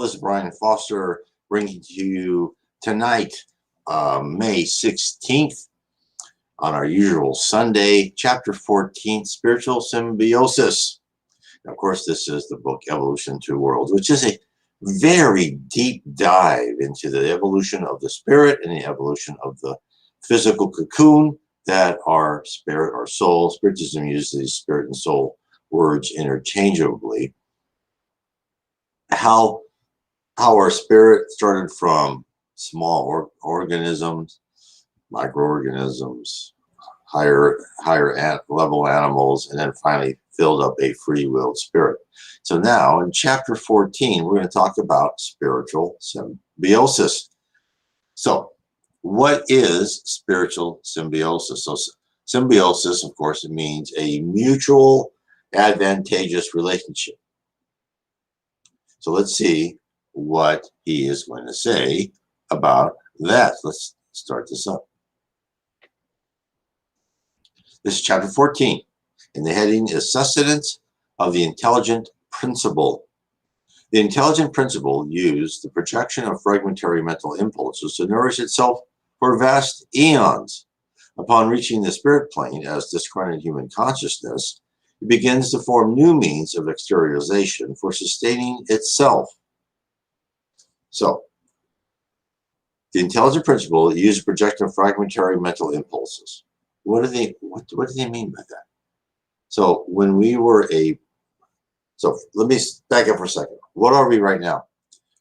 This is Brian Foster bringing to you tonight, May 16th, on our usual Sunday, Chapter 14, Spiritual Symbiosis. Now, of course, this is the book Evolution to Worlds, which is a very deep dive into the evolution of the spirit and the evolution of the physical cocoon that our spirit, our soul. Spiritism uses these spirit and soul words interchangeably. How our spirit started from small organisms, microorganisms, higher level animals, and then finally filled up a free-willed spirit. So now in chapter 14, we're going to talk about spiritual symbiosis. So what is spiritual symbiosis? So symbiosis, of course, it means a mutual advantageous relationship. So let's see what he is going to say about that. Let's start this up. This is chapter 14, and the heading is Sustenance of the Intelligent Principle. The intelligent principle used the projection of fragmentary mental impulses to nourish itself for vast eons. Upon reaching the spirit plane as discarnate human consciousness, it begins to form new means of exteriorization for sustaining itself. So, the intelligent principle used to project fragmentary mental impulses. What do they mean by that? So when we were so let me back up for a second. What are we right now?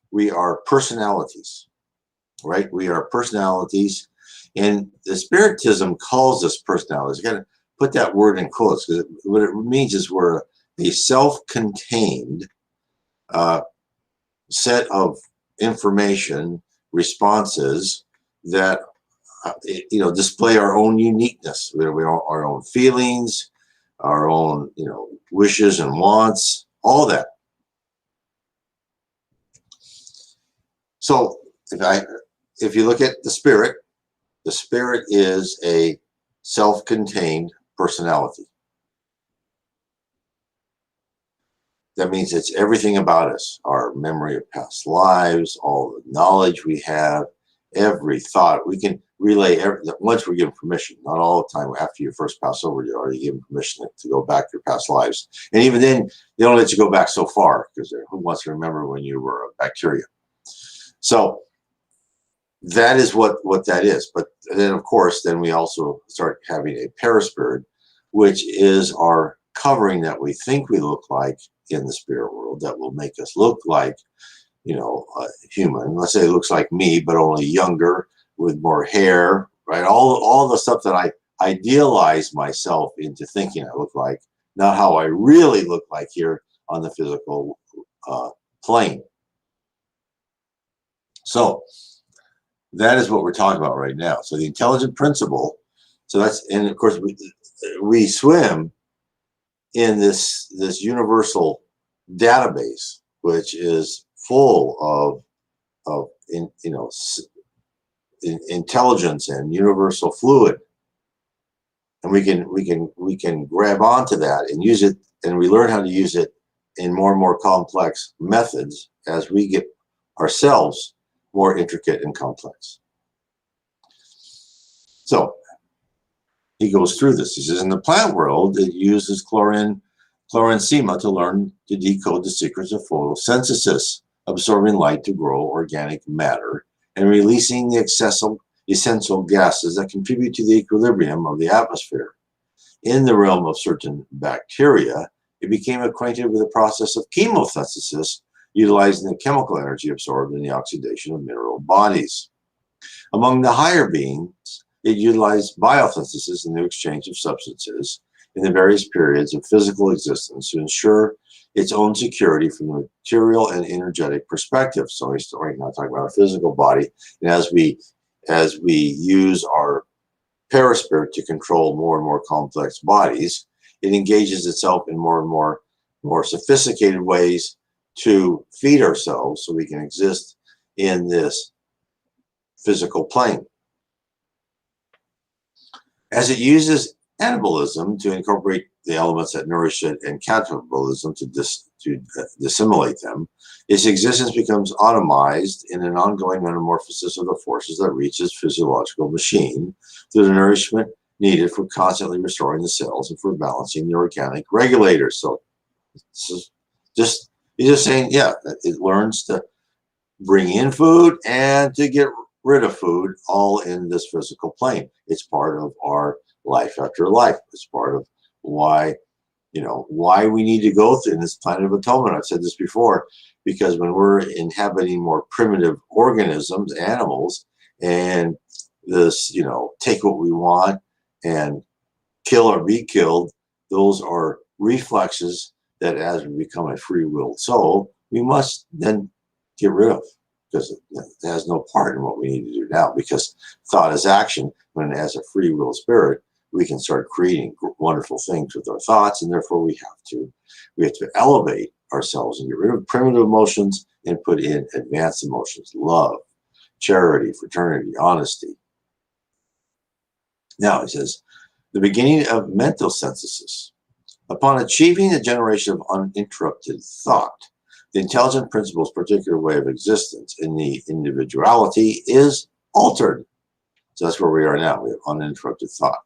We are personalities, right? We are personalities, and the Spiritism calls us personalities. You got to put that word in quotes, because what it means is we're a self-contained set of information responses that display our own uniqueness. We our own feelings, our own wishes and wants, all that. So if you look at the spirit is a self-contained personality. That means it's everything about us, our memory of past lives, all the knowledge we have, every thought. We can relay once we're given permission, not all the time. After you first pass over, you're already given permission to go back to your past lives. And even then, they don't let you go back so far, because who wants to remember when you were a bacteria? So that is what that is. But then, of course, then we also start having a paraspirit, which is our covering that we think we look like in the spirit world, that will make us look like human. Let's say it looks like me, but only younger, with more hair, right? All the stuff that I idealize myself into thinking I look like, not how I really look like here on the physical plane. So that is what we're talking about right now. So the intelligent principle. So and of course we swim in this universal database, which is full of intelligence and universal fluid, and we can grab onto that and use it, and we learn how to use it in more and more complex methods as we get ourselves more intricate and complex. So he goes through this. He says, in the plant world, it uses chlorenzema to learn to decode the secrets of photosynthesis, absorbing light to grow organic matter, and releasing the essential gases that contribute to the equilibrium of the atmosphere. In the realm of certain bacteria, it became acquainted with the process of chemosynthesis, utilizing the chemical energy absorbed in the oxidation of mineral bodies. Among the higher beings, it utilized biosynthesis in the exchange of substances in the various periods of physical existence to ensure its own security from the material and energetic perspective. So he's right now talking about our physical body, and as we use our paraspirit to control more and more complex bodies, it engages itself in more and more sophisticated ways to feed ourselves so we can exist in this physical plane. As it uses anabolism to incorporate the elements that nourish it, and catabolism to dissimulate them, its existence becomes automized in an ongoing metamorphosis of the forces that reach its physiological machine through the nourishment needed for constantly restoring the cells and for balancing the organic regulators. So this is just, he's just saying, yeah, it learns to bring in food and to get rid of food all in this physical plane. It's part of our life after life. It's part of why, why we need to go through this planet of atonement. I've said this before, because when we're inhabiting more primitive organisms, animals, and this, take what we want and kill or be killed, those are reflexes that as we become a free-willed soul, we must then get rid of, because it has no part in what we need to do now, because thought is action. When as a free will spirit, we can start creating wonderful things with our thoughts, and therefore we have to elevate ourselves and get rid of primitive emotions and put in advanced emotions: love, charity, fraternity, honesty. Now it says, the beginning of mental synthesis. Upon achieving the generation of uninterrupted thought, the intelligent principle's particular way of existence in the individuality is altered. So that's where we are now. We have uninterrupted thought.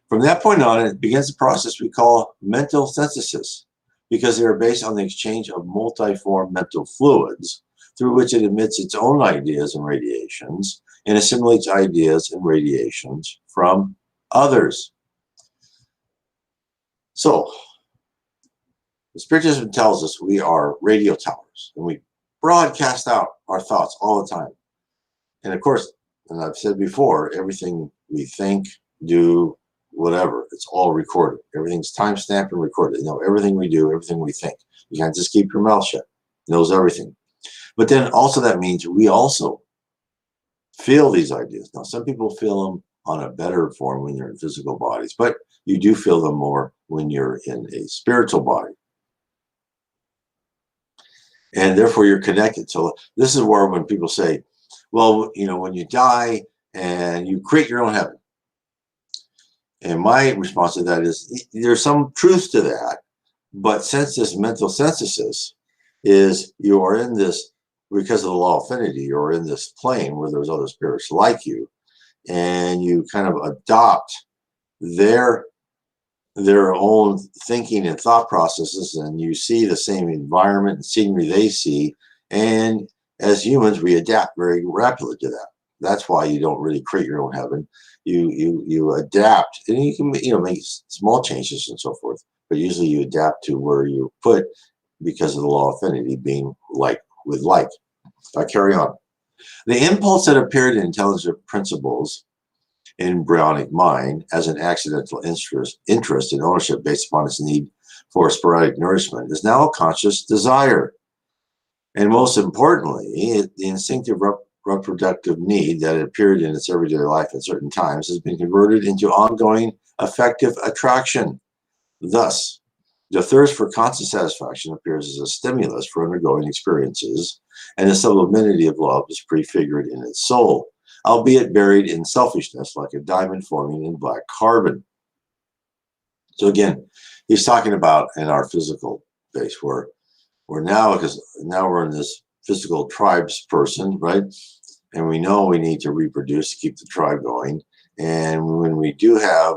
From that point on, it begins the process we call mental synthesis, because they are based on the exchange of multiform mental fluids through which it emits its own ideas and radiations and assimilates ideas and radiations from others. So, the Spiritism tells us we are radio towers, and we broadcast out our thoughts all the time. And of course, and I've said before, everything we think, do, whatever, it's all recorded. Everything's time-stamped and recorded. Everything we do, everything we think. You can't just keep your mouth shut. It knows everything. But then also that means we also feel these ideas. Now, some people feel them on a better form when you're in physical bodies, but you do feel them more when you're in a spiritual body. And therefore you're connected. So this is where when people say, well, when you die and you create your own heaven. And my response to that is, there's some truth to that. But since this mental synthesis is, you are in this, because of the law of affinity, you're in this plane where there's other spirits like you, and you kind of adopt their own thinking and thought processes, and you see the same environment and scenery they see, and as humans we adapt very rapidly to that. That's why you don't really create your own heaven. You adapt, and you can make small changes and so forth, but usually you adapt to where you're put because of the law of affinity, being like with like. I carry on. The impulse that appeared in intelligent principles in embryonic mind as an accidental interest in ownership based upon its need for sporadic nourishment is now a conscious desire. And most importantly, the instinctive reproductive need that appeared in its everyday life at certain times has been converted into ongoing affective attraction. Thus, the thirst for constant satisfaction appears as a stimulus for undergoing experiences, and the sublimity of love is prefigured in its soul, albeit buried in selfishness like a diamond forming in black carbon. So again, he's talking about in our physical base where we're now, because now we're in this physical tribes person, right? And we know we need to reproduce to keep the tribe going. And when we do have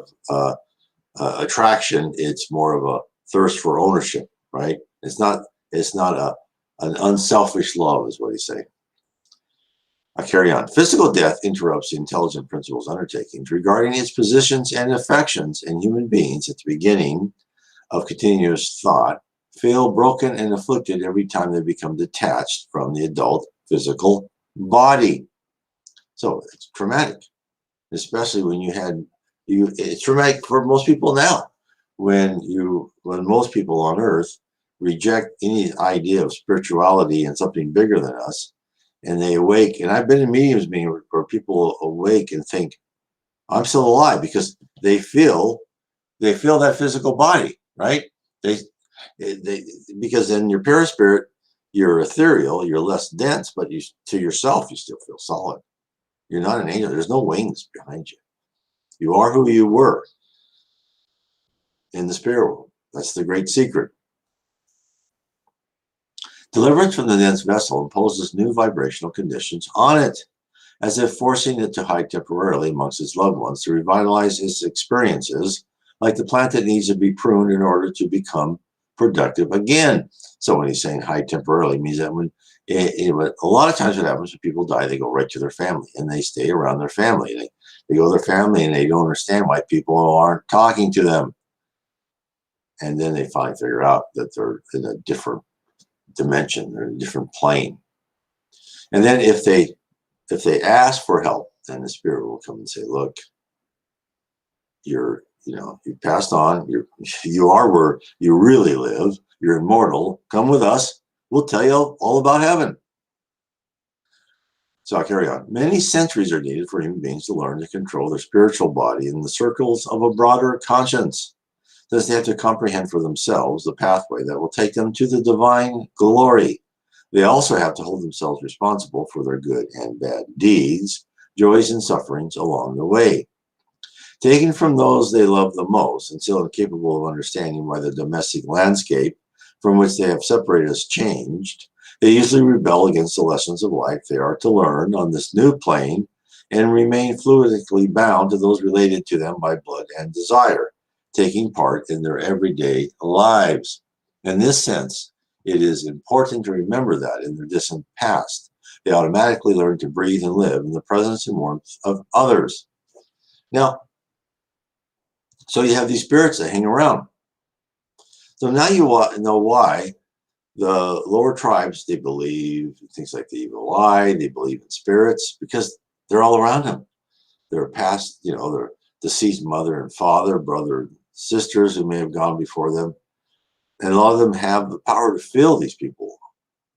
attraction, it's more of a thirst for ownership, right? It's not an unselfish love, is what he's saying. I carry on. Physical death interrupts the intelligent principle's undertakings regarding its positions and affections in human beings at the beginning of continuous thought, feel broken and afflicted every time they become detached from the adult physical body. So it's traumatic, especially when it's traumatic for most people now, when most people on earth reject any idea of spirituality and something bigger than us, and they awake. And I've been in mediums meetings where people awake and think, I'm still alive, because they feel that physical body, right? Because in your perispirit, you're ethereal, you're less dense, but to yourself, you still feel solid. You're not an angel. There's no wings behind you. You are who you were in the spirit world. That's the great secret. Deliverance from the dense vessel imposes new vibrational conditions on it, as if forcing it to hide temporarily amongst its loved ones to revitalize its experiences, like the plant that needs to be pruned in order to become productive again. So when he's saying hide temporarily, means that when a lot of times what happens when people die, they go right to their family and they stay around their family. They go to their family and they don't understand why people aren't talking to them. And then they finally figure out that they're in a different dimension, they're in a different plane. And then if they ask for help, then the spirit will come and say, look, you passed on, you are where you really live, you're immortal, come with us, we'll tell you all about heaven. So I'll carry on. Many centuries are needed for human beings to learn to control their spiritual body in the circles of a broader conscience. Thus, they have to comprehend for themselves the pathway that will take them to the divine glory. They also have to hold themselves responsible for their good and bad deeds, joys and sufferings along the way. Taken from those they love the most, and still incapable of understanding why the domestic landscape from which they have separated has changed, they usually rebel against the lessons of life they are to learn on this new plane and remain fluidically bound to those related to them by blood and desire, taking part in their everyday lives. In this sense, it is important to remember that in their distant past, they automatically learn to breathe and live in the presence and warmth of others. Now, so you have these spirits that hang around. So now you know why the lower tribes, they believe in things like the evil eye, they believe in spirits, because they're all around them. They're past, their deceased mother and father, brother and sisters who may have gone before them. And a lot of them have the power to feel these people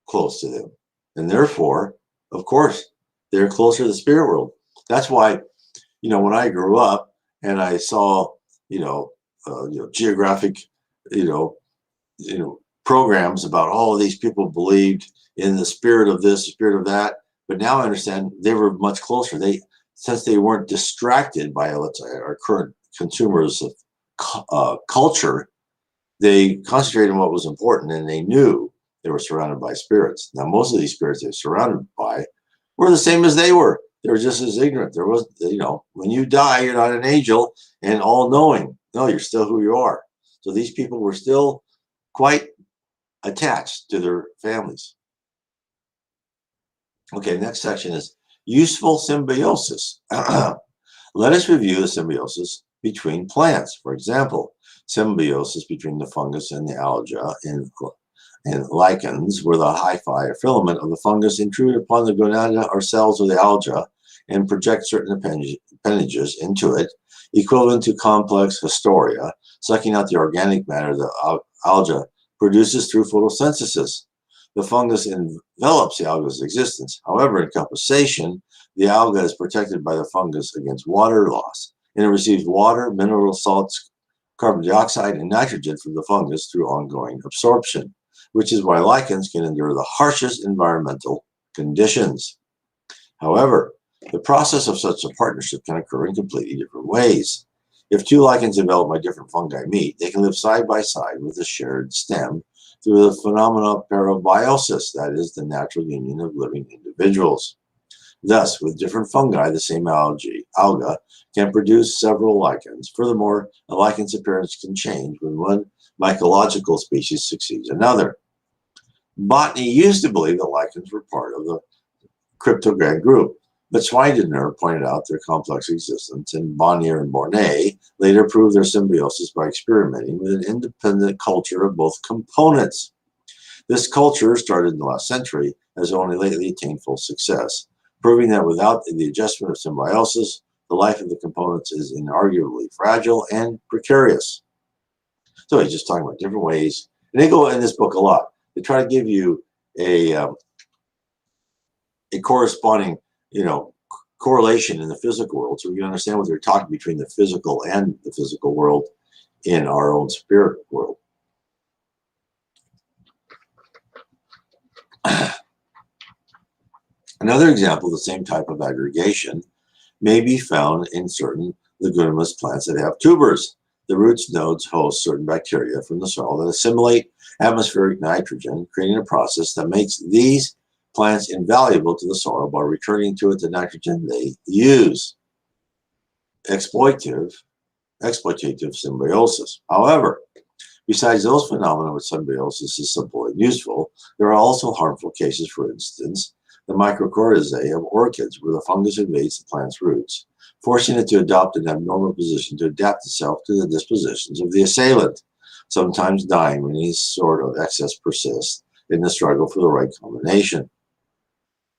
close to them. And therefore, of course, they're closer to the spirit world. That's why, when I grew up and I saw, geographic, programs about all of these people believed in the spirit of this, the spirit of that. But now I understand they were much closer. Since they weren't distracted by, let's say, our current consumers of culture, they concentrated on what was important, and they knew they were surrounded by spirits. Now, most of these spirits they were surrounded by were the same as they were. They were just as ignorant. There was, when you die, you're not an angel and all-knowing. No, you're still who you are. So these people were still quite attached to their families. Okay, next section is useful symbiosis. Let us review the symbiosis between plants. For example, symbiosis between the fungus and the alga in lichens, where the hyphae or filament of the fungus intrude upon the gonada or cells of the alga and project certain appendages into it, equivalent to complex hysteria, sucking out the organic matter the alga produces through photosynthesis. The fungus envelops the alga's existence. However, in composition, the alga is protected by the fungus against water loss, and it receives water, mineral salts, carbon dioxide, and nitrogen from the fungus through ongoing absorption, which is why lichens can endure the harshest environmental conditions. However, the process of such a partnership can occur in completely different ways. If two lichens developed by different fungi meet, they can live side by side with a shared stem through the phenomena of parabiosis, that is, the natural union of living individuals. Thus, with different fungi, the same alga can produce several lichens. Furthermore, a lichen's appearance can change when one mycological species succeeds another. Botany used to believe that lichens were part of the cryptogam group, but Schweidner pointed out their complex existence, and Bonnier and Bornet later proved their symbiosis by experimenting with an independent culture of both components. This culture, started in the last century, has only lately attained full success, proving that without the adjustment of symbiosis, the life of the components is inarguably fragile and precarious. So he's just talking about different ways, and they go in this book a lot. They try to give you a corresponding, correlation in the physical world, so we can understand what they're talking between the physical and the physical world in our own spirit world. Another example of the same type of aggregation may be found in certain leguminous plants that have tubers. The roots nodes host certain bacteria from the soil that assimilate atmospheric nitrogen, creating a process that makes these plants invaluable to the soil by returning to it the nitrogen they use. Exploitative symbiosis. However, besides those phenomena where symbiosis is simple and useful, there are also harmful cases. For instance, the mycorrhizae of orchids, where the fungus invades the plant's roots, forcing it to adopt an abnormal position to adapt itself to the dispositions of the assailant, sometimes dying when any sort of excess persists in the struggle for the right combination.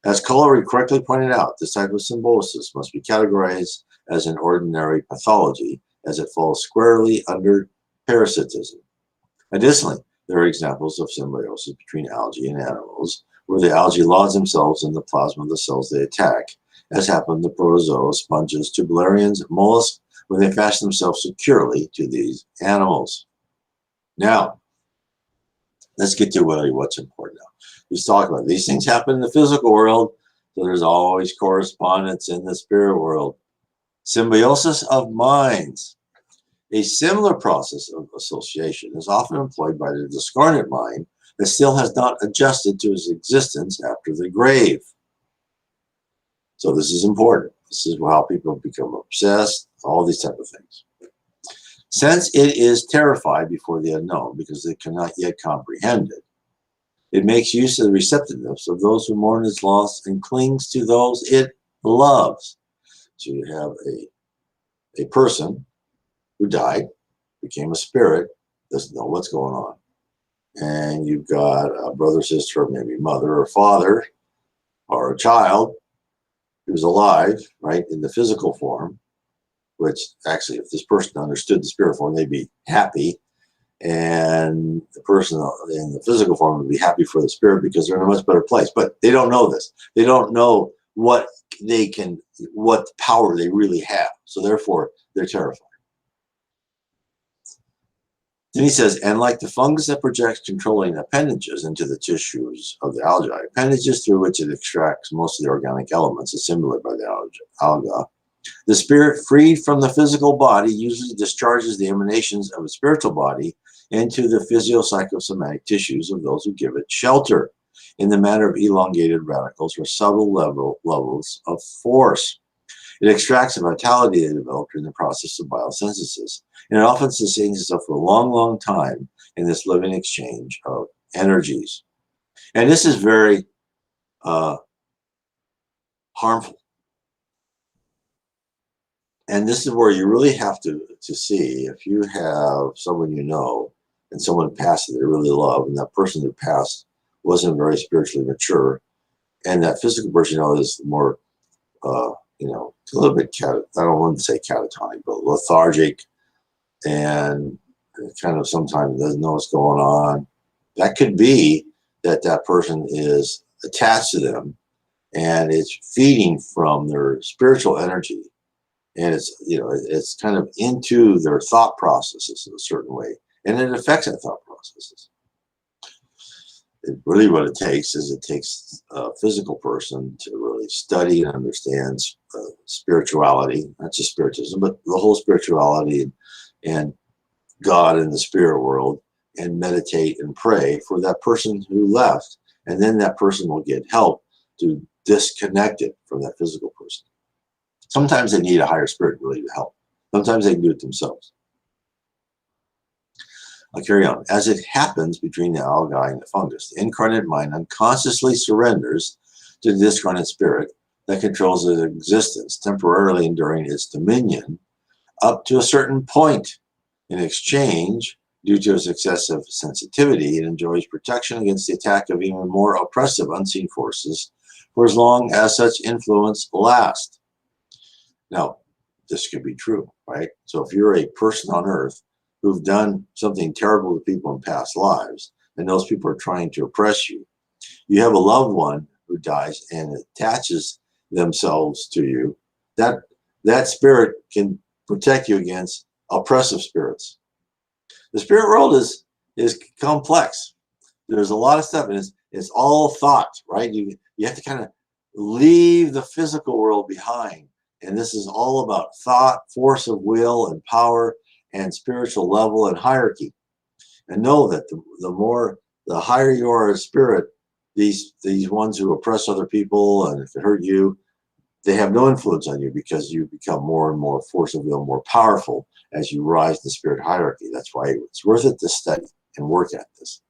As Collery correctly pointed out, this type of symbiosis must be categorized as an ordinary pathology, as it falls squarely under parasitism. Additionally, there are examples of symbiosis between algae and animals, where the algae lodge themselves in the plasma of the cells they attack, as happened to protozoa, sponges, tubularians, mollusks, when they fashion themselves securely to these animals. Now, let's get to really what's important now. He's talking about these things happen in the physical world, so there's always correspondence in the spirit world. Symbiosis of minds. A similar process of association is often employed by the discarnate mind that still has not adjusted to its existence after the grave. So this is important. This is how people become obsessed, all these type of things. Since it is terrified before the unknown because it cannot yet comprehend it, it makes use of the receptiveness of those who mourn its loss and clings to those it loves. So you have a person who died, became a spirit, doesn't know what's going on. And you've got a brother, sister, or maybe mother or father, or a child who's alive, right, in the physical form, which actually, if this person understood the spirit form, they'd be happy. And the person in the physical form would be happy for the spirit because they're in a much better place. But they don't know this. They don't know what power they really have. So therefore, they're terrified. Then he says, and like the fungus that projects controlling appendages into the tissues of the algae, appendages through which it extracts most of the organic elements assimilated by the alga, the spirit freed from the physical body usually discharges the emanations of a spiritual body into the physio-psychosomatic tissues of those who give it shelter in the manner of elongated radicals or subtle levels of force. It extracts the vitality they developed in the process of biosynthesis, and it often sustains itself for a long, long time in this living exchange of energies. And this is very harmful. And this is where you really have to see if you have someone you know and someone passed that they really love, and that person who passed wasn't very spiritually mature, and that physical person you know is more, a little bit, I don't want to say catatonic, but lethargic, and kind of sometimes doesn't know what's going on. That could be that person is attached to them, and it's feeding from their spiritual energy. And it's kind of into their thought processes in a certain way, and it affects that thought processes. Really what it takes is a physical person to really study and understand spirituality, not just spiritism, but the whole spirituality and God in the spirit world, and meditate and pray for that person who left. And then that person will get help to disconnect it from that physical person. Sometimes they need a higher spirit really to help. Sometimes they can do it themselves. I'll carry on. As it happens between the algae and the fungus, the incarnate mind unconsciously surrenders to the discarnate spirit that controls its existence, temporarily enduring its dominion up to a certain point. In exchange, due to its excessive sensitivity, it enjoys protection against the attack of even more oppressive unseen forces for as long as such influence lasts. Now, this could be true, right? So if you're a person on earth who've done something terrible to people in past lives, and those people are trying to oppress you, you have a loved one who dies and attaches themselves to you, that spirit can protect you against oppressive spirits. The spirit world is complex. There's a lot of stuff, and it's all thought, right? You have to kind of leave the physical world behind. And this is all about thought, force of will, and power, and spiritual level and hierarchy. And know that the higher you are as spirit, these ones who oppress other people and if it hurt you, they have no influence on you because you become more and more force of will, more powerful as you rise in the spirit hierarchy. That's why it's worth it to study and work at this.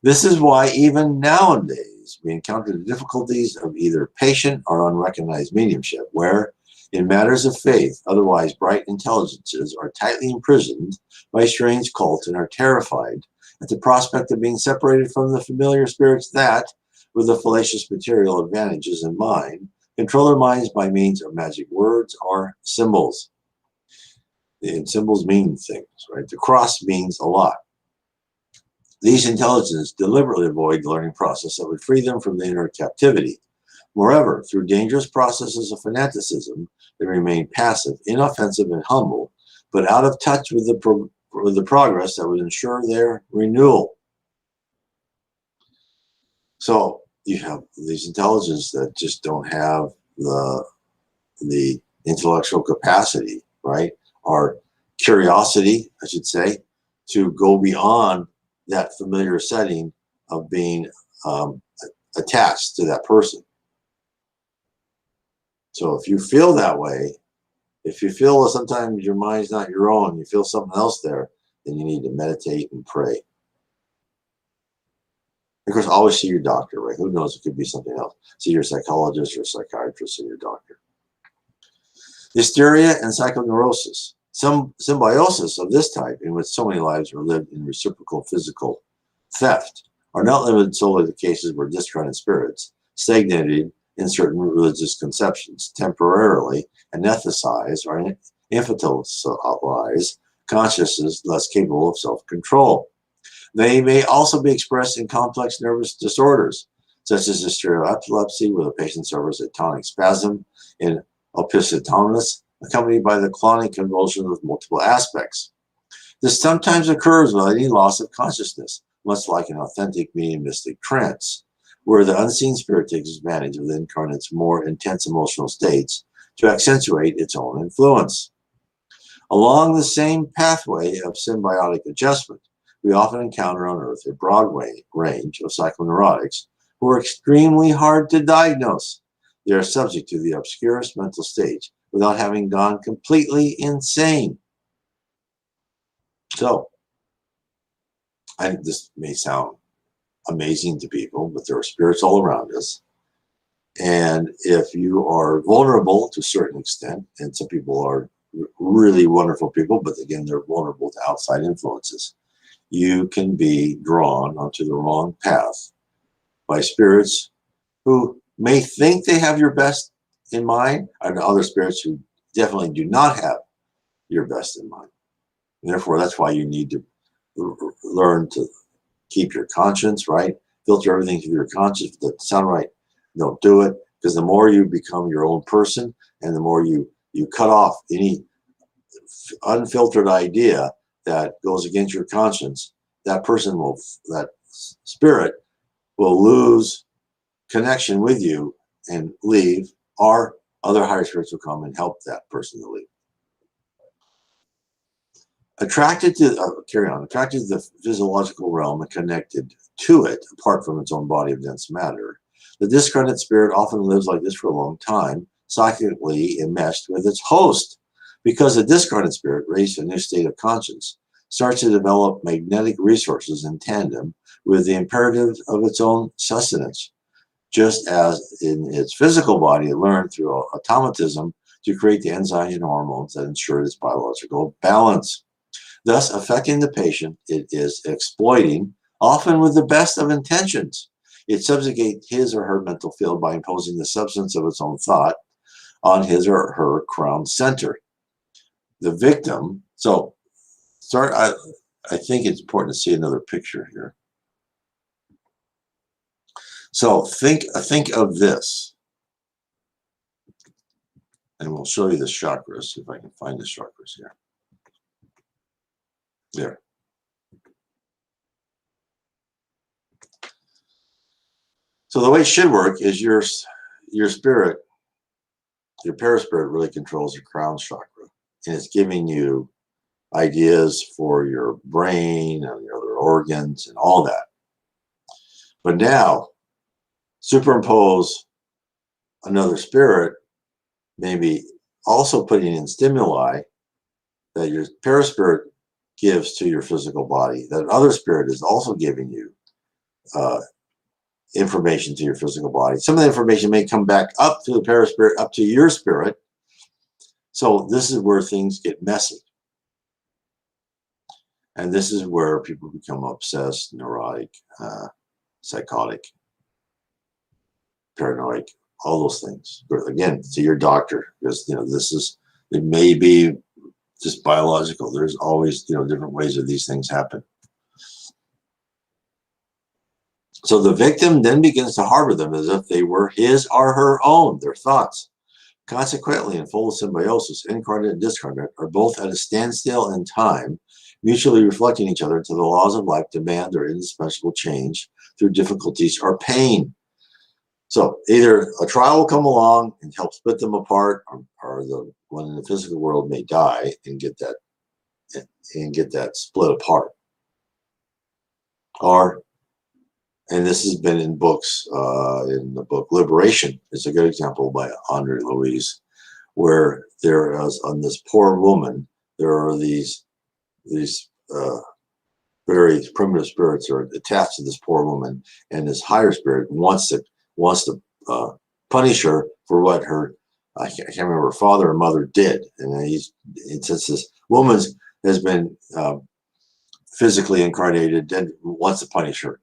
This is why even nowadays we encounter the difficulties of either patient or unrecognized mediumship, where in matters of faith, otherwise bright intelligences are tightly imprisoned by strange cults and are terrified at the prospect of being separated from the familiar spirits that, with the fallacious material advantages in mind, control their minds by means of magic words or symbols. And symbols mean things, right? The cross means a lot. These intelligences deliberately avoid the learning process that would free them from the inner captivity. Moreover, through dangerous processes of fanaticism, they remain passive, inoffensive, and humble, but out of touch with the progress that would ensure their renewal. So you have these intelligences that just don't have the intellectual capacity, right? Or curiosity, I should say, to go beyond that familiar setting of being attached to that person. So if you feel that way, if you feel that sometimes your mind's not your own, you feel something else there, then you need to meditate and pray. Of course, always see your doctor, right? Who knows? It could be something else. See your psychologist or psychiatrist and your doctor. Hysteria and psychoneurosis. Some symbiosis of this type, in which so many lives are lived in reciprocal physical theft, are not limited solely to cases where discarnate spirits, stagnated in certain religious conceptions, temporarily anesthetize or infantilize consciousness less capable of self-control. They may also be expressed in complex nervous disorders, such as hysteria epilepsy, where the patient suffers a tonic spasm in opisthotonus, accompanied by the clonic convulsion with multiple aspects. This sometimes occurs without any loss of consciousness, much like an authentic mediumistic trance, where the unseen spirit takes advantage of the incarnate's more intense emotional states to accentuate its own influence. Along the same pathway of symbiotic adjustment, we often encounter on Earth a broad range of psychoneurotics who are extremely hard to diagnose. They are subject to the obscurest mental stage without having gone completely insane. So, this may sound amazing to people, but there are spirits all around us. And if you are vulnerable to a certain extent, and some people are really wonderful people, but again, they're vulnerable to outside influences, you can be drawn onto the wrong path by spirits who may think they have your best in mind, and other spirits who definitely do not have your best in mind. And therefore, that's why you need to learn to keep your conscience, right? Filter everything through your conscience. If it doesn't sound right, don't do it. Because the more you become your own person and the more you cut off any unfiltered idea that goes against your conscience, that spirit will lose connection with you and leave, or other higher spirits will come and help that person to leave. Attracted to the physiological realm and connected to it, apart from its own body of dense matter, the discarnate spirit often lives like this for a long time, psychically enmeshed with its host, because the discarnate spirit, raised to a new state of conscience, starts to develop magnetic resources in tandem with the imperative of its own sustenance, just as in its physical body it learned through automatism to create the enzymes and hormones that ensure its biological balance. Thus, affecting the patient, it is exploiting, often with the best of intentions. It subjugates his or her mental field by imposing the substance of its own thought on his or her crown center. The victim, I think it's important to see another picture here. So think of this, and we'll show you the chakras, if I can find the chakras here. There. So the way it should work is your spirit, your paraspirit really controls your crown chakra, and it's giving you ideas for your brain and your other organs and all that. But now, superimpose another spirit, maybe also putting in stimuli that your paraspirit gives to your physical body, that other spirit is also giving you information to your physical body. Some of the information may come back up to the paraspirit, up to your spirit. So this is where things get messy. And this is where people become obsessed, neurotic, psychotic, paranoid, all those things. But again, to your doctor, because it may be just biological. There's always different ways that these things happen. So the victim then begins to harbor them as if they were his or her own, their thoughts. Consequently, in full symbiosis, incarnate and discarnate are both at a standstill in time, mutually reflecting each other until the laws of life demand their indispensable change through difficulties or pain. So either a trial will come along and help split them apart, or the one in the physical world may die and get that split apart. And this has been in books, in the book Liberation is a good example by Andre Louise, where there is, on this poor woman, there are these very primitive spirits are attached to this poor woman, and this higher spirit wants to punish her for what I can't remember, her father or mother did. And since this woman has been physically incarnated, then wants to punish her.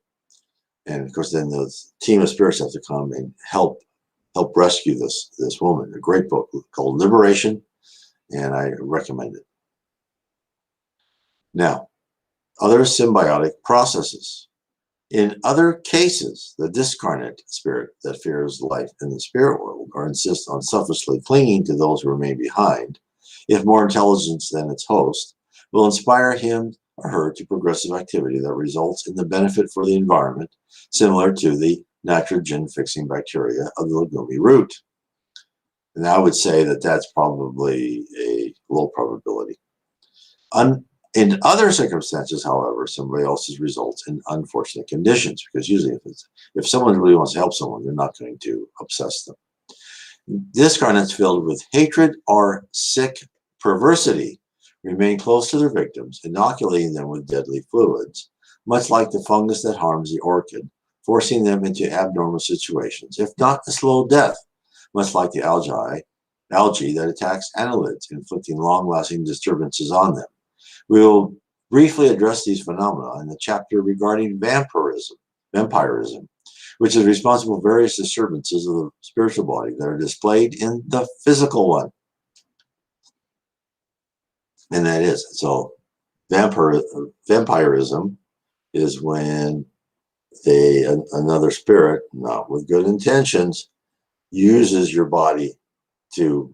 And of course, then the team of spirits have to come and help rescue this woman. A great book called Liberation, and I recommend it. Now, other symbiotic processes. In other cases, the discarnate spirit that fears life in the spirit world or insists on selfishly clinging to those who remain behind, if more intelligent than its host, will inspire him or her to progressive activity that results in the benefit for the environment, similar to the nitrogen-fixing bacteria of the legumi root. And I would say that that's probably a low probability. In other circumstances, however, symbiosis results in unfortunate conditions, because usually if someone really wants to help someone, they're not going to obsess them. Discarnates filled with hatred or sick perversity remain close to their victims, inoculating them with deadly fluids, much like the fungus that harms the orchid, forcing them into abnormal situations, if not a slow death, much like the algae that attacks annelids, inflicting long-lasting disturbances on them. We will briefly address these phenomena in the chapter regarding vampirism, which is responsible for various disturbances of the spiritual body that are displayed in the physical one. And that is, so vampirism is when another spirit, not with good intentions, uses your body to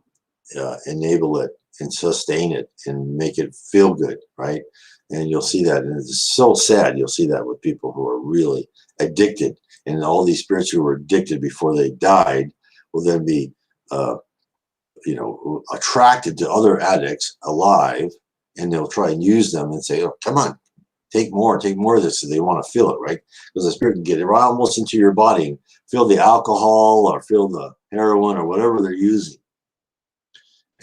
enable it and sustain it and make it feel good, right? And you'll see that, and it's so sad. You'll see that with people who are really addicted, and all these spirits who were addicted before they died will then be, attracted to other addicts alive, and they'll try and use them and say, "Oh, come on, take more of this." So they want to feel it, right? Because the spirit can get it right almost into your body and feel the alcohol or feel the heroin or whatever they're using.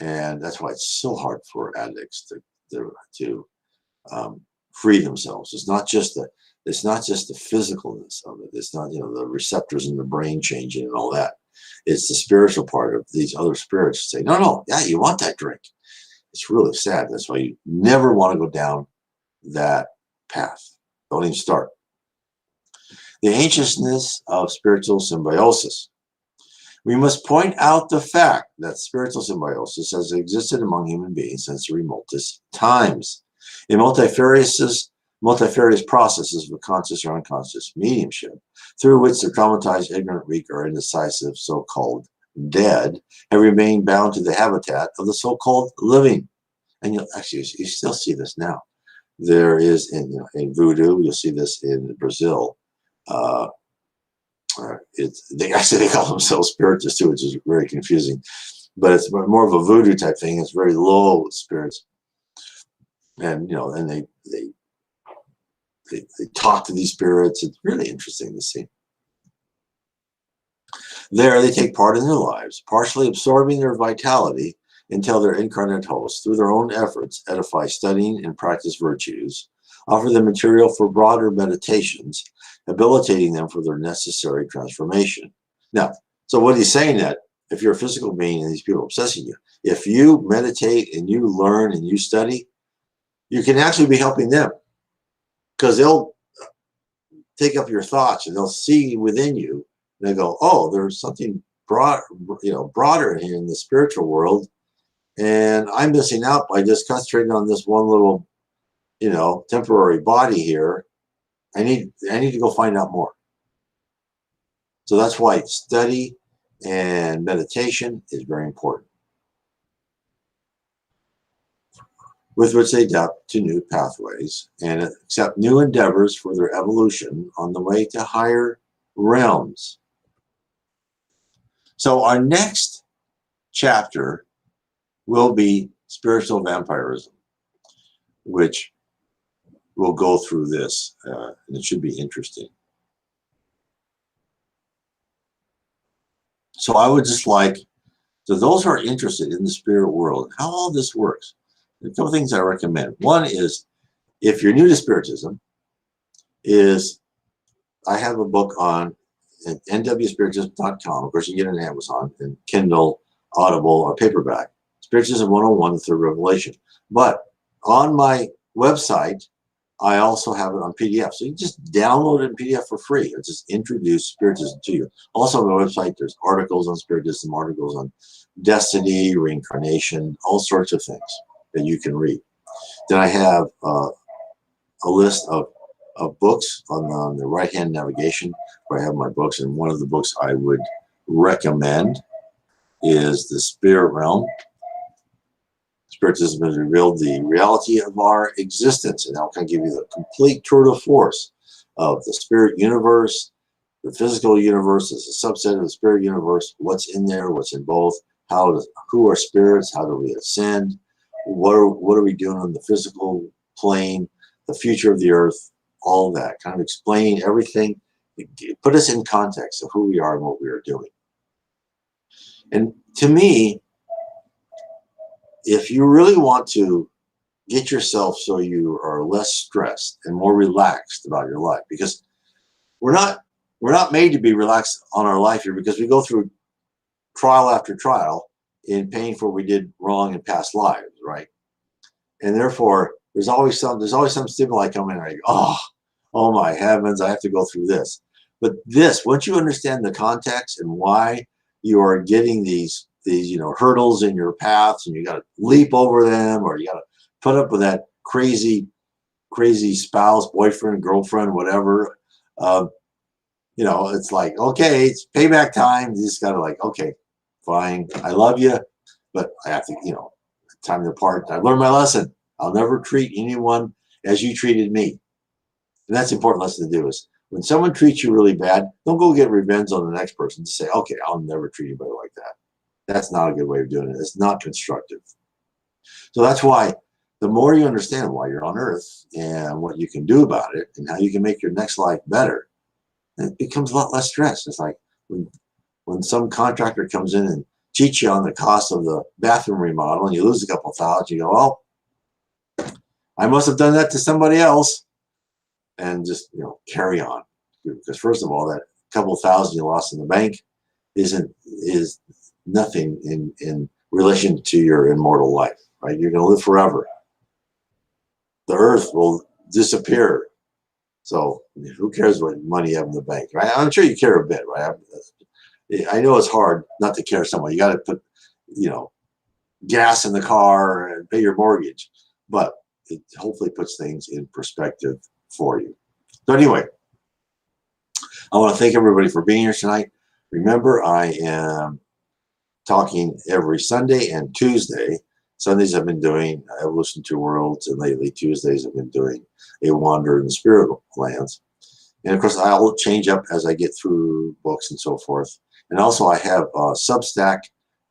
And that's why it's so hard for addicts to free themselves. It's not just the physicalness of it. It's not the receptors in the brain changing and all that. It's the spiritual part of these other spirits say, no, yeah, you want that drink. It's really sad. That's why you never want to go down that path. Don't even start. The ancientness of spiritual symbiosis. We must point out the fact that spiritual symbiosis has existed among human beings since the remotest times. In multifarious processes of conscious or unconscious mediumship, through which the traumatized, ignorant, weak, or indecisive so-called dead have remained bound to the habitat of the so-called living. And you still see this now. There is in voodoo, you'll see this in Brazil. They call themselves spiritists too, which is very confusing. But it's more of a voodoo type thing. It's very low spirits. And and they talk to these spirits. It's really interesting to see. There, they take part in their lives, partially absorbing their vitality until their incarnate hosts, through their own efforts, edify, studying, and practice virtues, offer them material for broader meditations, habilitating them for their necessary transformation. Now, so what he's saying that if you're a physical being and these people are obsessing you, if you meditate and you learn and you study, you can actually be helping them, because they'll take up your thoughts and they'll see within you. And they go, oh, there's something broader here in the spiritual world, and I'm missing out by just concentrating on this one little, temporary body here. I need to go find out more. So that's why study and meditation is very important, with which they adapt to new pathways and accept new endeavors for their evolution on the way to higher realms. So our next chapter will be spiritual vampirism, which will go through this, and it should be interesting. So I would just like, to those who are interested in the spirit world, how all this works, there are a couple things I recommend. One is, if you're new to Spiritism, is I have a book on nwspiritism.com. Of course, you can get it on Amazon and Kindle, Audible, or paperback. Spiritism 101, the Third Revelation. But on my website, I also have it on PDF. So you can just download it in PDF for free. It just introduce Spiritism to you. Also on my website, there's articles on Spiritism, articles on destiny, reincarnation, all sorts of things that you can read. Then I have a list of books on the right-hand navigation where I have my books. And one of the books I would recommend is The Spirit Realm. Spiritism has revealed the reality of our existence, and that can give you the complete tour de force of the spirit universe. The physical universe is a subset of the spirit universe. What's in there? What's in both? Who are spirits? How do we ascend? What are we doing on the physical plane? The future of the earth? All that, kind of explaining everything. Put us in context of who we are and what we are doing. And to me, if you really want to get yourself so you are less stressed and more relaxed about your life, because we're not made to be relaxed on our life here, because we go through trial after trial in paying for what we did wrong in past lives, right? And therefore, there's always some stimuli coming, and I go, oh my heavens, I have to go through this. But once you understand the context and why you are getting these hurdles in your paths, and you got to leap over them, or you got to put up with that crazy spouse, boyfriend, girlfriend, whatever. It's like, okay, it's payback time. You just got to okay, fine, I love you, but I have to, time to part. I learned my lesson. I'll never treat anyone as you treated me. And that's an important lesson to do, is when someone treats you really bad, don't go get revenge on the next person to say, okay, I'll never treat anybody like that. That's not a good way of doing it. It's not constructive. So that's why the more you understand why you're on earth and what you can do about it and how you can make your next life better, it becomes a lot less stress. It's like when some contractor comes in and cheats you on the cost of the bathroom remodel and you lose a couple thousand, you go, well, I must have done that to somebody else, and just carry on. Because first of all, that couple thousand you lost in the bank is nothing in relation to your immortal life, right? You're going to live forever. The earth will disappear. So who cares what money you have in the bank, right? I'm sure you care a bit, right? I know it's hard not to care somewhere. You got to put, gas in the car and pay your mortgage, but it hopefully puts things in perspective for you. So anyway, I want to thank everybody for being here tonight. Remember, I am talking every Sunday and Tuesday. Sundays I've been doing Evolution to Worlds, and lately Tuesdays I've been doing A Wander in the Spirit Lands. And of course, I'll change up as I get through books and so forth. And also I have a Substack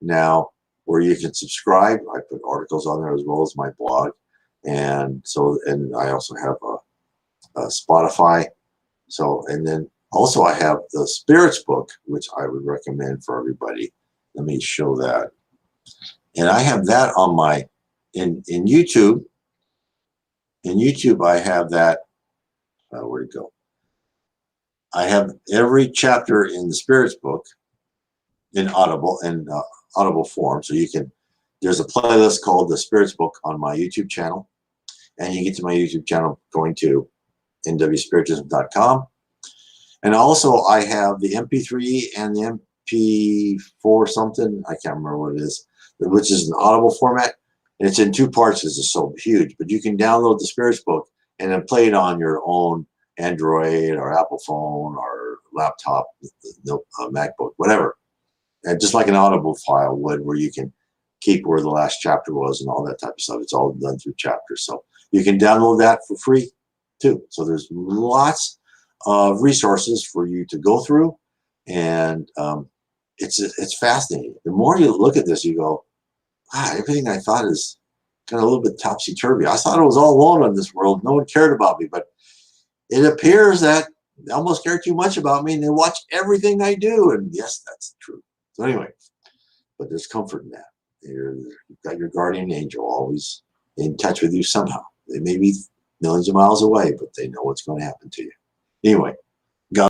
now where you can subscribe. I put articles on there as well as my blog. And so, and I also have a Spotify. So, and then also I have the Spirits book, which I would recommend for everybody. Let me show that. And I have that on my, in YouTube. In YouTube, I have that, where'd it go? I have every chapter in the Spirits book in audible form. So you can, there's a playlist called the Spirits book on my YouTube channel. And you get to my YouTube channel going to nwspiritism.com. And also I have the MP3 and the MP4 something, I can't remember what it is, which is an audible format. And it's in 2 parts because it's so huge. But you can download the Spirits book and then play it on your own Android or Apple phone or laptop, MacBook, whatever. And just like an audible file would, where you can keep where the last chapter was and all that type of stuff. It's all done through chapters. So you can download that for free too. So there's lots of resources for you to go through. And it's fascinating. The more you look at this, you go, ah, everything I thought is kind of a little bit topsy-turvy. I thought I was all alone in this world. No one cared about me. But it appears that they almost care too much about me and they watch everything I do. And yes, that's true. So anyway, but there's comfort in that. You've got your guardian angel always in touch with you somehow. They may be millions of miles away, but they know what's going to happen to you. Anyway,